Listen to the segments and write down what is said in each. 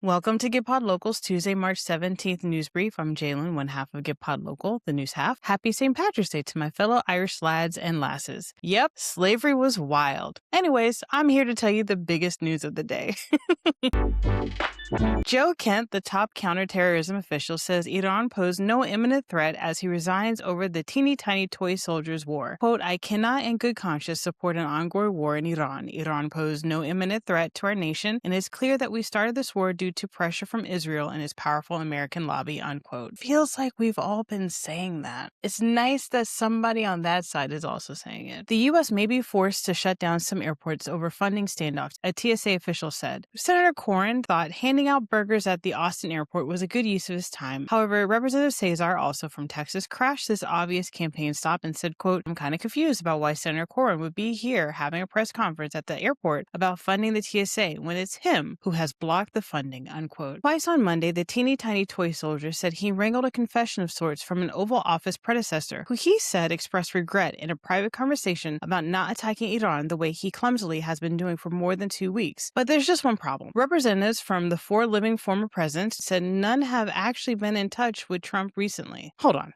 Welcome to GitPod Local's Tuesday, March 17th news brief. I'm Jalen, one half of GitPod Local, the news half. Happy St. Patrick's Day to my fellow Irish lads and lasses. Yep, slavery was wild. Anyways, I'm here to tell you the biggest news of the day. Joe Kent, the top counterterrorism official, says Iran posed no imminent threat as he resigns over the teeny tiny toy soldiers war. Quote, I cannot in good conscience support an ongoing war in Iran. Iran posed no imminent threat to our nation, and it's clear that we started this war due to pressure from Israel and its powerful American lobby, unquote. Feels like we've all been saying that. It's nice that somebody on that side is also saying it. The U.S. may be forced to shut down some airports over funding standoffs, a TSA official said. Senator Corrin thought handing out burgers at the Austin airport was a good use of his time. However, Representative Cesar, also from Texas, crashed this obvious campaign stop and said, quote, I'm kind of confused about why Senator Corrin would be here having a press conference at the airport about funding the TSA when it's him who has blocked the funding, unquote. Twice on Monday, the teeny tiny toy soldier said he wrangled a confession of sorts from an Oval Office predecessor, who he said expressed regret in a private conversation about not attacking Iran the way he clumsily has been doing for more than 2 weeks. But there's just one problem. Representatives from the 4 living former presidents said none have actually been in touch with Trump recently. Hold on.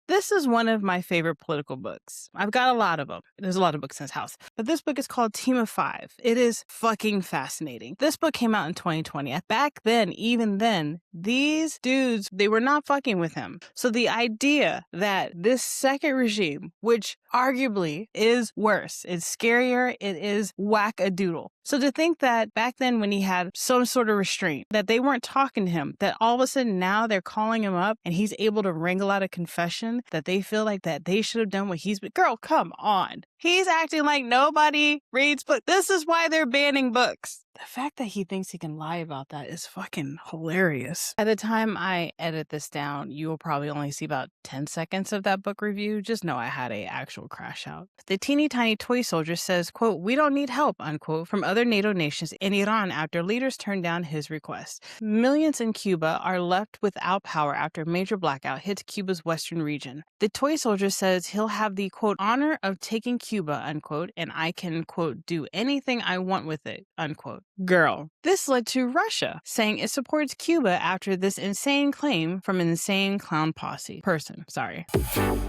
This is one of my favorite political books. I've got a lot of them. There's a lot of books in this house. But this book is called Team of Five. It is fucking fascinating. This book came out in 2020. Back then, even then, these dudes, they were not fucking with him. So the idea that this second regime, which arguably is worse, it's scarier, it is whack-a-doodle. So to think that back then when he had some sort of restraint, that they weren't talking to him, that all of a sudden now they're calling him up and he's able to wrangle out a confession that they feel like that they should have done what he's been. Girl, come on. He's acting like nobody reads books. This is why they're banning books. The fact that he thinks he can lie about that is fucking hilarious. By the time I edit this down, you will probably only see about 10 seconds of that book review. Just know I had a actual crash out. The teeny tiny toy soldier says, quote, we don't need help, unquote, from other NATO nations in Iran after leaders turned down his request. Millions in Cuba are left without power after a major blackout hits Cuba's western region. The toy soldier says he'll have the, quote, honor of taking Cuba, unquote, and I can, quote, do anything I want with it, unquote. Girl. This led to Russia saying it supports Cuba after this insane claim from an insane clown person.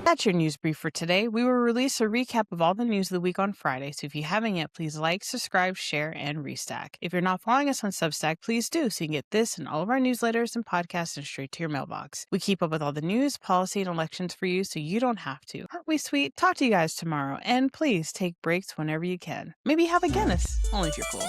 That's your news brief for today. We will release a recap of all the news of the week on Friday, so if you haven't yet, please like, subscribe, share, and restack. If you're not following us on Substack, please do, so you can get this and all of our newsletters and podcasts and straight to your mailbox. We keep up with all the news, policy, and elections for you, so you don't have to. Aren't we sweet? Talk to you guys tomorrow, and please take breaks whenever you can. Maybe have a Guinness, only if you're cool.